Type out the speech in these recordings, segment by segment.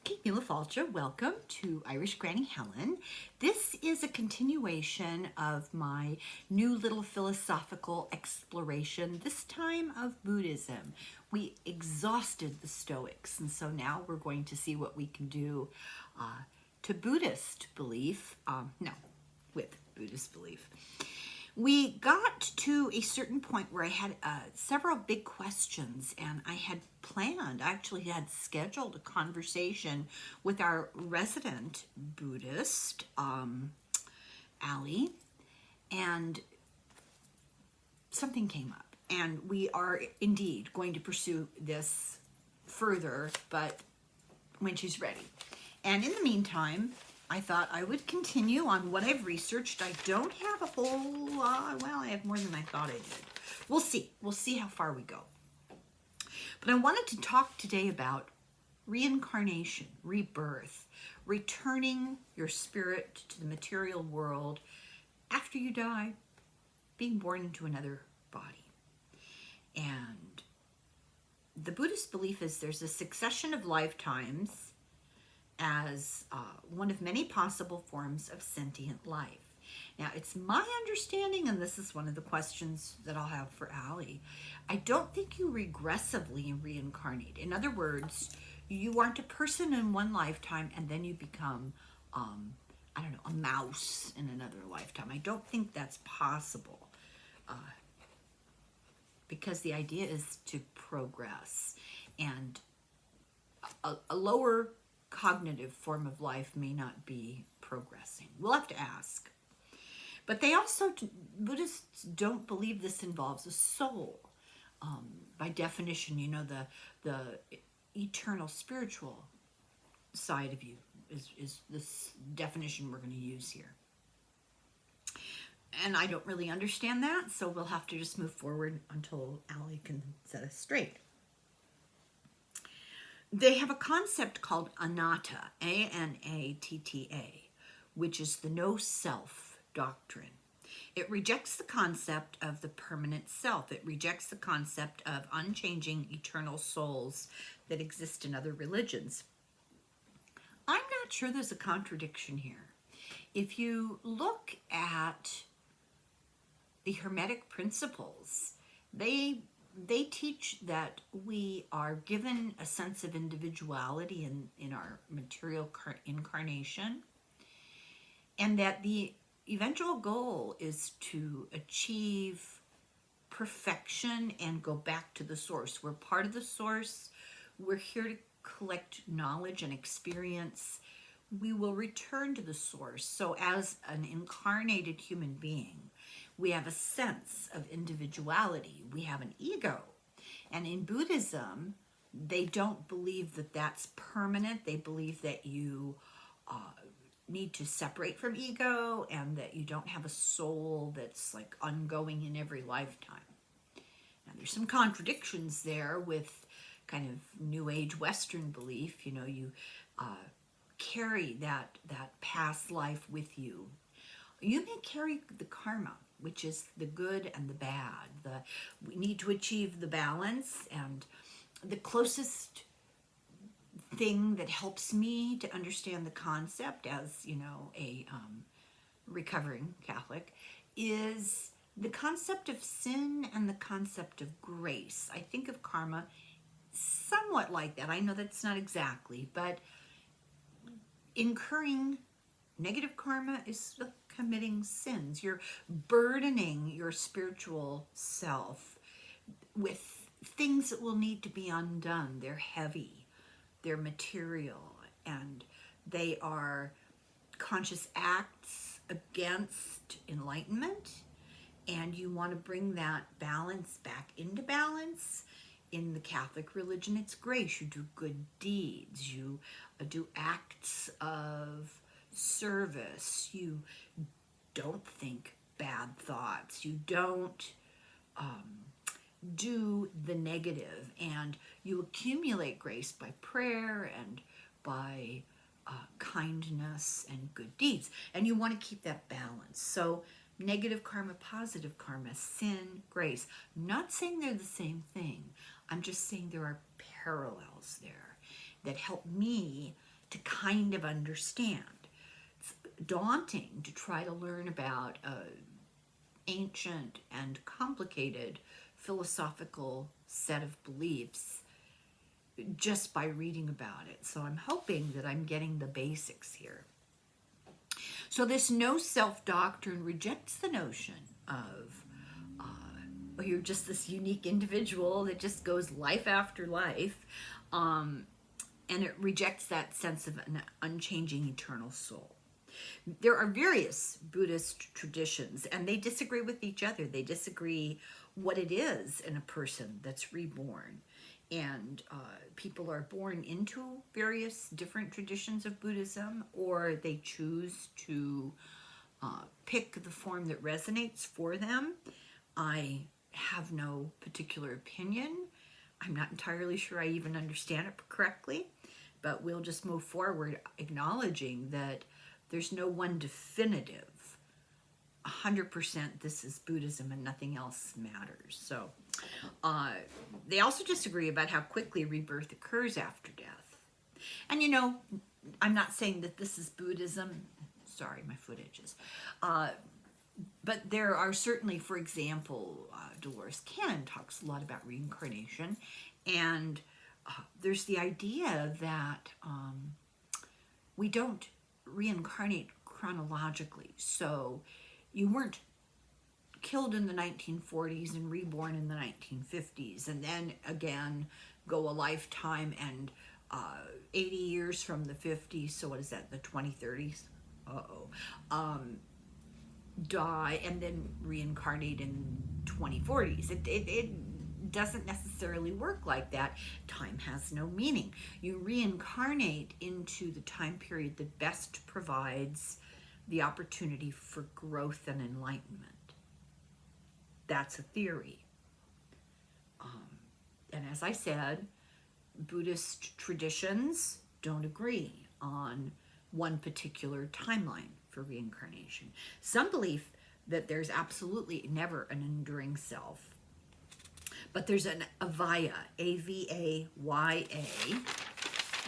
Kate Mila Falcha, welcome to Irish Granny Helen. This is a continuation of my new little philosophical exploration, this time of Buddhism. We exhausted the Stoics, and so now we're going to see what we can do to Buddhist belief, with Buddhist belief. We got to a certain point where I had several big questions, and I actually had scheduled a conversation with our resident Buddhist, Ali, and something came up. And we are indeed going to pursue this further, but when she's ready. And in the meantime, I thought I would continue on what I've researched. I don't have a whole lot. Well, I have more than I thought I did. We'll see. We'll see how far we go. But I wanted to talk today about reincarnation, rebirth, returning your spirit to the material world after you die, being born into another body. And the Buddhist belief is there's a succession of lifetimes as one of many possible forms of sentient life. Now, it's my understanding, and this is one of the questions that I'll have for Ali, I don't think you regressively reincarnate. In other words, you aren't a person in one lifetime and then you become, a mouse in another lifetime. I don't think that's possible because the idea is to progress, and a lower cognitive form of life may not be progressing. We'll have to ask. But Buddhists don't believe this involves a soul. By definition, the eternal spiritual side of you is this definition we're going to use here. And I don't really understand that, so we'll have to just move forward until Ali can set us straight. They have a concept called anatta, A-N-A-T-T-A, which is the no-self doctrine. It rejects the concept of the permanent self. It rejects the concept of unchanging eternal souls that exist in other religions. I'm not sure there's a contradiction here. If you look at the Hermetic principles, they teach that we are given a sense of individuality in our material incarnation, and that the eventual goal is to achieve perfection and go back to the source. We're part of the source. We're here to collect knowledge and experience. We will return to the source. So as an incarnated human being, we have a sense of individuality. We have an ego. And in Buddhism, they don't believe that that's permanent. They believe that you need to separate from ego and that you don't have a soul that's like ongoing in every lifetime. Now, there's some contradictions there with kind of New Age Western belief. You carry that past life with you. You may carry the karma, which is the good and the bad. We need to achieve the balance, and the closest thing that helps me to understand the concept as, a recovering Catholic is the concept of sin and the concept of grace. I think of karma somewhat like that. I know that's not exactly, but incurring negative karma is committing sins. You're burdening your spiritual self with things that will need to be undone. They're heavy, they're material, and they are conscious acts against enlightenment. And you want to bring that balance back into balance. In the Catholic religion, it's grace. You do good deeds. You do acts of service. You don't think bad thoughts. You don't do the negative, and you accumulate grace by prayer and by kindness and good deeds. And you want to keep that balance. So negative karma, positive karma, sin, grace. I'm not saying they're the same thing. I'm just saying there are parallels there that help me to kind of understand. It's daunting to try to learn about ancient and complicated philosophical set of beliefs just by reading about it. So I'm hoping that I'm getting the basics here. So this no self doctrine rejects the notion of you're just this unique individual that just goes life after life, and it rejects that sense of an unchanging eternal soul. There are various Buddhist traditions, and they disagree with each other. They disagree what it is in a person that's reborn. And people are born into various different traditions of Buddhism, or they choose to pick the form that resonates for them. I have no particular opinion. I'm not entirely sure I even understand it correctly, but we'll just move forward acknowledging that there's no one definitive 100% this is Buddhism and nothing else matters. So they also disagree about how quickly rebirth occurs after death. And you know, I'm not saying that this is Buddhism. Sorry, my foot itches. But there are certainly, for example, Dolores Cannon talks a lot about reincarnation, and there's the idea that we don't reincarnate chronologically. So you weren't killed in the 1940s and reborn in the 1950s, and then again go a lifetime and 80 years from the 50s, so what is that, the 2030s? Die and then reincarnate in 2040s. It doesn't necessarily work like that. Time has no meaning. You reincarnate into the time period that best provides the opportunity for growth and enlightenment. That's a theory. And as I said, Buddhist traditions don't agree on one particular timeline for reincarnation. Some believe that there's absolutely never an enduring self, but there's an avaya, A-V-A-Y-A,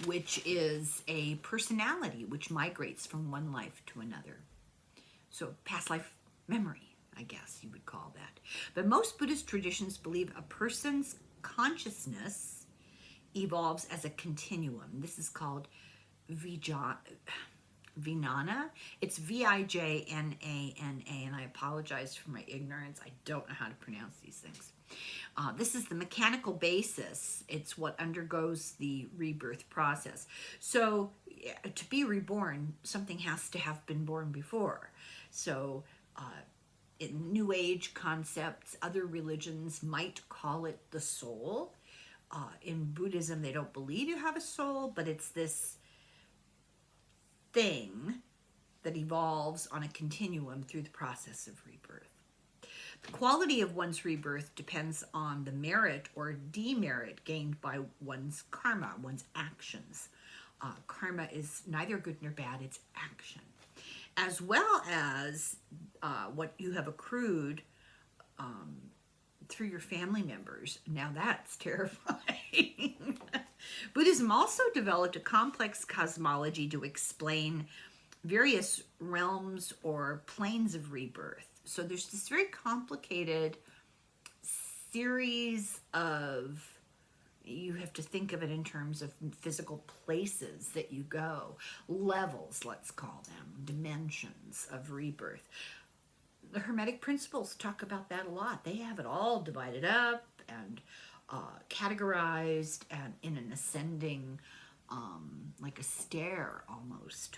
which is a personality which migrates from one life to another. So past life memory, I guess you would call that. But most Buddhist traditions believe a person's consciousness evolves as a continuum. This is called Vijnana. It's V-I-J-N-A-N-A, and I apologize for my ignorance. I don't know how to pronounce these things. This is the mechanical basis. It's what undergoes the rebirth process. So to be reborn, something has to have been born before. So in New Age concepts, other religions might call it the soul. In Buddhism, they don't believe you have a soul, but it's this thing that evolves on a continuum through the process of rebirth. The quality of one's rebirth depends on the merit or demerit gained by one's karma, one's actions. Karma is neither good nor bad, it's action. As well as what you have accrued through your family members. Now that's terrifying. Buddhism also developed a complex cosmology to explain various realms or planes of rebirth. So there's this very complicated series of, you have to think of it in terms of physical places that you go, levels, let's call them, dimensions of rebirth. The Hermetic principles talk about that a lot. They have it all divided up and categorized and in an ascending, like a stair almost.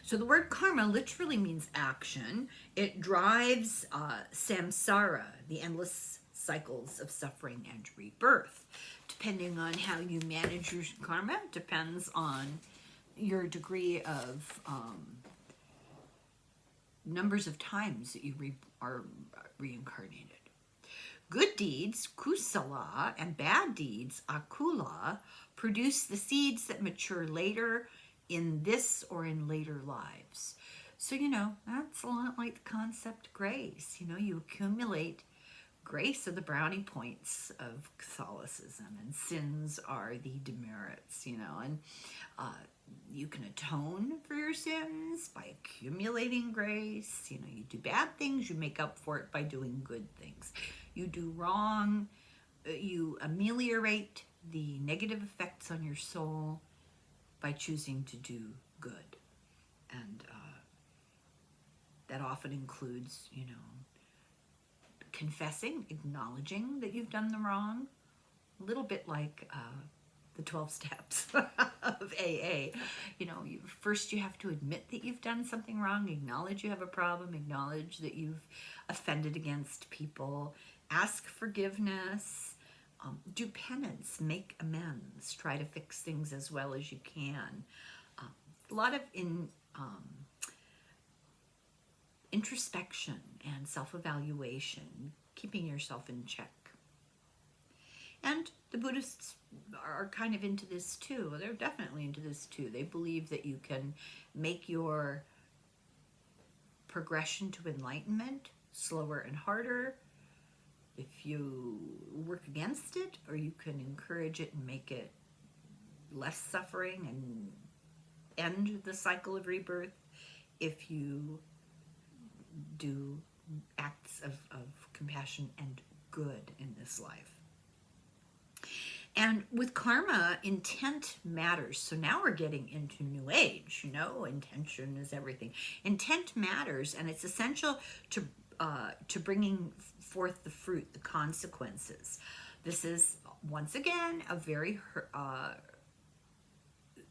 So the word karma literally means action. It drives samsara, the endless cycles of suffering and rebirth. Depending on how you manage your karma, depends on your degree of numbers of times that you are reincarnated. Good deeds, kusala, and bad deeds, akula, produce the seeds that mature later in this or in later lives. So, you know, that's a lot like the concept grace. You know, you accumulate grace are the brownie points of Catholicism, and sins are the demerits, and you can atone for your sins by accumulating grace. You do bad things, you make up for it by doing good things. You do wrong, you ameliorate the negative effects on your soul by choosing to do good. And that often includes, confessing, acknowledging that you've done the wrong, a little bit like the 12 steps of AA. First you have to admit that you've done something wrong, acknowledge you have a problem, acknowledge that you've offended against people, ask forgiveness, do penance, make amends, try to fix things as well as you can. A lot of introspection and self-evaluation, keeping yourself in check. And the Buddhists are kind of into this too. They're definitely into this too. They believe that you can make your progression to enlightenment slower and harder if you work against it, or you can encourage it and make it less suffering and end the cycle of rebirth if you do acts of compassion and good in this life. And with karma, intent matters. So now we're getting into New Age, intention is everything. Intent matters, and it's essential to bringing forth the fruit, the consequences. This is, once again, a very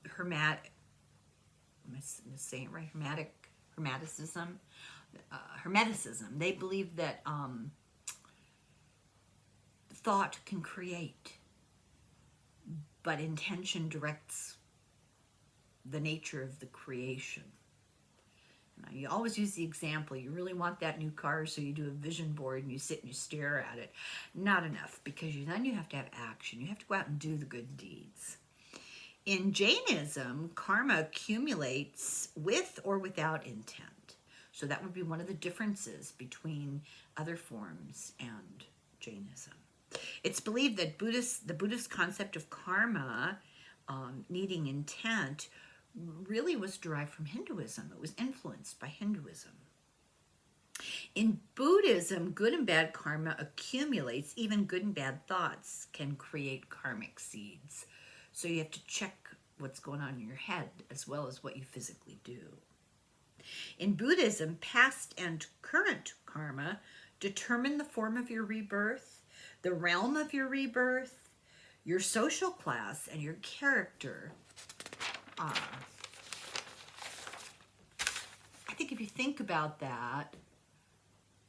hermetic, am I saying it right? Hermeticism. They believe that thought can create, but intention directs the nature of the creation. Now, you always use the example, you really want that new car, so you do a vision board and you sit and you stare at it. Not enough, because then you have to have action. You have to go out and do the good deeds. In Jainism, karma accumulates with or without intent. So that would be one of the differences between other forms and Jainism. It's believed that the Buddhist concept of karma needing intent really was derived from Hinduism. It was influenced by Hinduism. In Buddhism, good and bad karma accumulates. Even good and bad thoughts can create karmic seeds. So you have to check what's going on in your head as well as what you physically do. In Buddhism, past and current karma determine the form of your rebirth, the realm of your rebirth, your social class, and your character. I think if you think about that,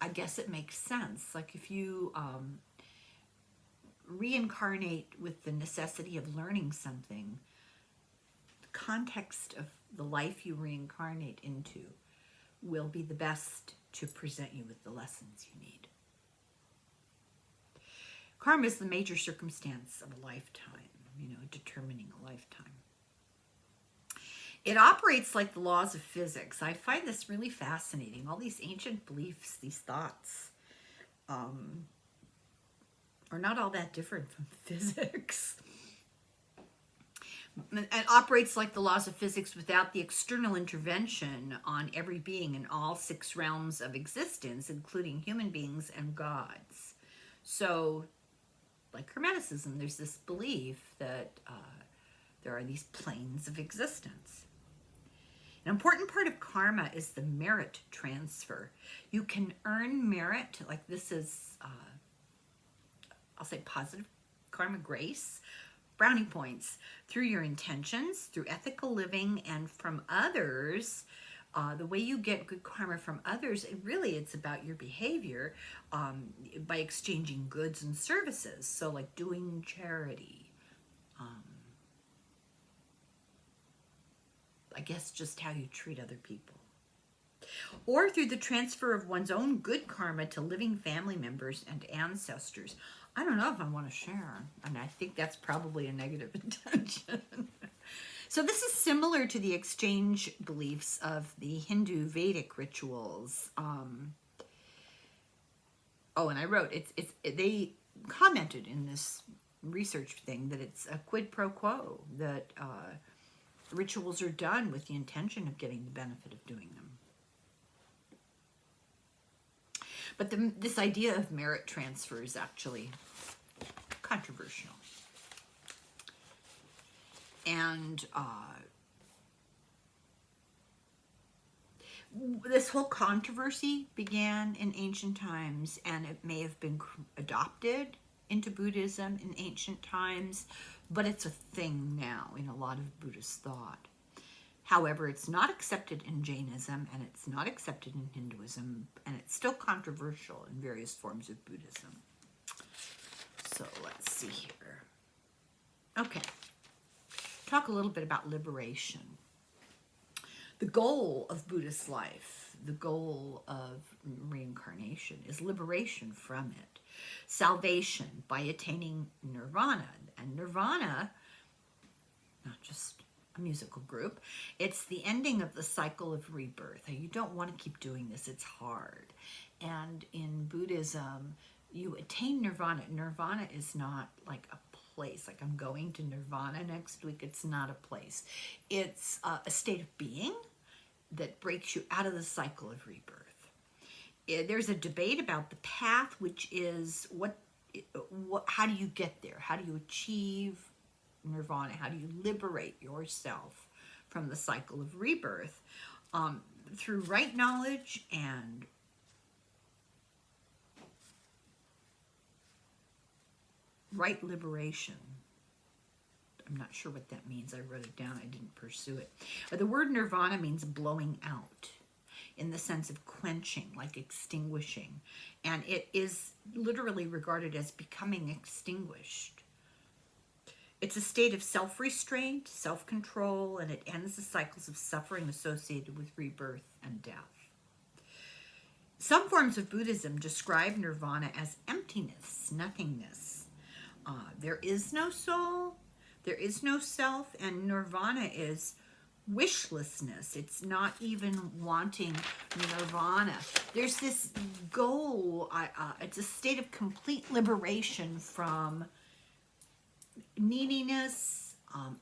I guess it makes sense. Like if you reincarnate with the necessity of learning something, the context of the life you reincarnate into will be the best to present you with the lessons you need. Karma is the major circumstance of a lifetime, determining a lifetime. It operates like the laws of physics. I find this really fascinating. All these ancient beliefs, these thoughts, are not all that different from physics. It operates like the laws of physics without the external intervention on every being in all 6 realms of existence, including human beings and gods. So, like Hermeticism, there's this belief that there are these planes of existence. An important part of karma is the merit transfer. You can earn merit, like this is, I'll say positive karma, grace, brownie points, through your intentions, through ethical living, and from others. The way you get good karma from others, it's about your behavior by exchanging goods and services. So like doing charity. I guess just how you treat other people. Or through the transfer of one's own good karma to living family members and ancestors. I don't know if I want to share, and I think that's probably a negative intention. So this is similar to the exchange beliefs of the Hindu Vedic rituals. Oh, and I wrote, they commented in this research thing that it's a quid pro quo, that rituals are done with the intention of getting the benefit of doing them. But this idea of merit transfer is actually controversial. And this whole controversy began in ancient times, and it may have been adopted into Buddhism in ancient times, but it's a thing now in a lot of Buddhist thought. However, it's not accepted in Jainism, and it's not accepted in Hinduism, and it's still controversial in various forms of Buddhism. So let's see here. Okay, talk a little bit about liberation. The goal of Buddhist life, the goal of reincarnation, is liberation from it. Salvation by attaining nirvana. And nirvana, not just a musical group, it's the ending of the cycle of rebirth. You don't want to keep doing this, it's hard. And in Buddhism, you attain nirvana. Nirvana is not like a place, like I'm going to nirvana next week. It's not a place. It's a state of being that breaks you out of the cycle of rebirth. There's a debate about the path, which is how do you get there? How do you achieve nirvana? How do you liberate yourself from the cycle of rebirth? Through right knowledge and right liberation. I'm not sure what that means. I wrote it down. I didn't pursue it. But the word nirvana means blowing out, in the sense of quenching, like extinguishing. And it is literally regarded as becoming extinguished. It's a state of self-restraint, self-control, and it ends the cycles of suffering associated with rebirth and death. Some forms of Buddhism describe nirvana as emptiness, nothingness. There is no soul, there is no self, and nirvana is wishlessness. It's not even wanting nirvana. There's this goal, it's a state of complete liberation from neediness,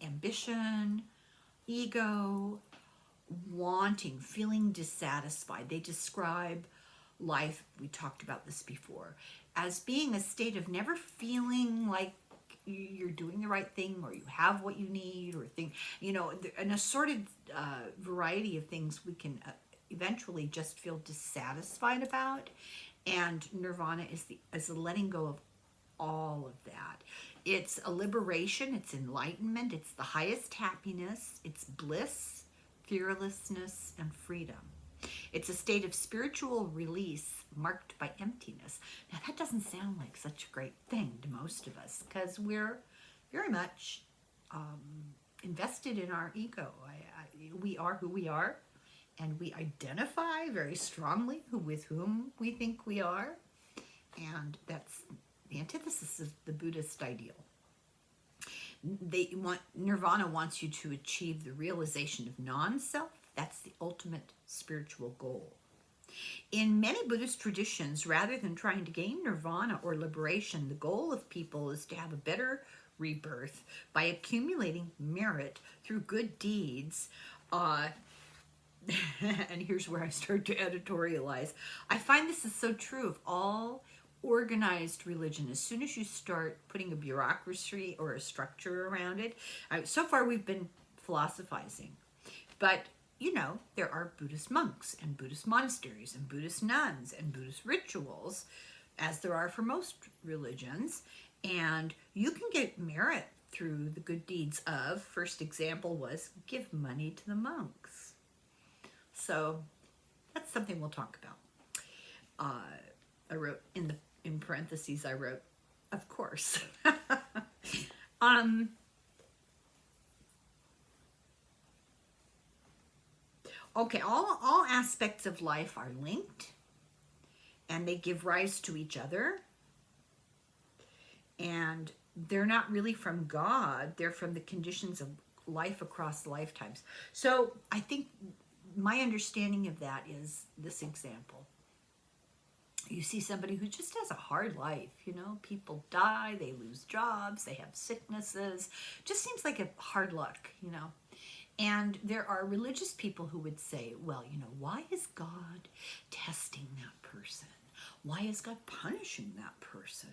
ambition, ego, wanting, feeling dissatisfied. They describe life, we talked about this before, as being a state of never feeling like you're doing the right thing, or you have what you need, or an assorted variety of things we can eventually just feel dissatisfied about. And nirvana is the letting go of all of that. It's a liberation, it's enlightenment, it's the highest happiness, it's bliss, fearlessness, and freedom. It's a state of spiritual release marked by emptiness. Now, that doesn't sound like such a great thing to most of us, because we're very much invested in our ego. We are who we are, and we identify very strongly with whom we think we are, and that's the antithesis of the Buddhist ideal. Nirvana wants you to achieve the realization of non-self. That's the ultimate spiritual goal. In many Buddhist traditions, rather than trying to gain nirvana or liberation, the goal of people is to have a better rebirth by accumulating merit through good deeds. And here's where I start to editorialize. I find this is so true of all organized religion. As soon as you start putting a bureaucracy or a structure around it, so far we've been philosophizing, but there are Buddhist monks and Buddhist monasteries and Buddhist nuns and Buddhist rituals, as there are for most religions, and you can get merit through the good deeds of, first example was, give money to the monks. So that's something we'll talk about. I wrote in parentheses, I wrote, of course. Okay, all aspects of life are linked, and they give rise to each other, and they're not really from God, they're from the conditions of life across lifetimes. So I think my understanding of that is this example. You see somebody who just has a hard life, you know, people die, they lose jobs, they have sicknesses, just seems like a hard luck, you know. And there are religious people who would say, well, you know, why is God testing that person? Why is God punishing that person?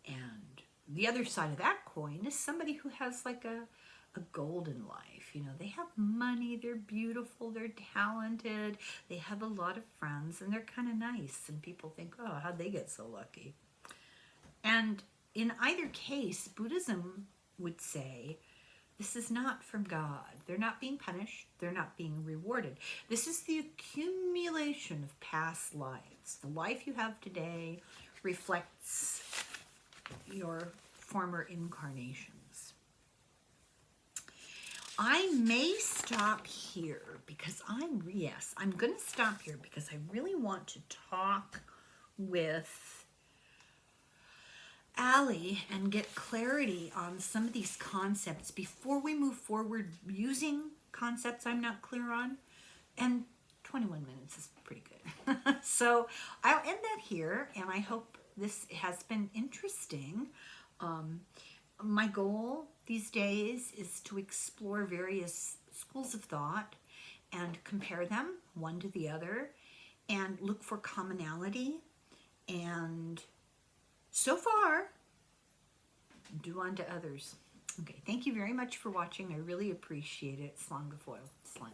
And the other side of that coin is somebody who has like a golden life. You know, they have money, they're beautiful, they're talented, they have a lot of friends, and they're kind of nice. And people think, oh, how'd they get so lucky? And in either case, Buddhism would say, this is not from God. They're not being punished. They're not being rewarded. This is the accumulation of past lives. The life you have today reflects your former incarnations. I may stop here because I'm going to stop here because I really want to talk with Allie and get clarity on some of these concepts before we move forward using concepts I'm not clear on. And 21 minutes is pretty good. So I'll end that here, and I hope this has been interesting. My goal these days is to explore various schools of thought and compare them one to the other and look for commonality. And so far, do unto others. Okay, thank you very much for watching. I really appreciate it. Slán go fóill. Slán.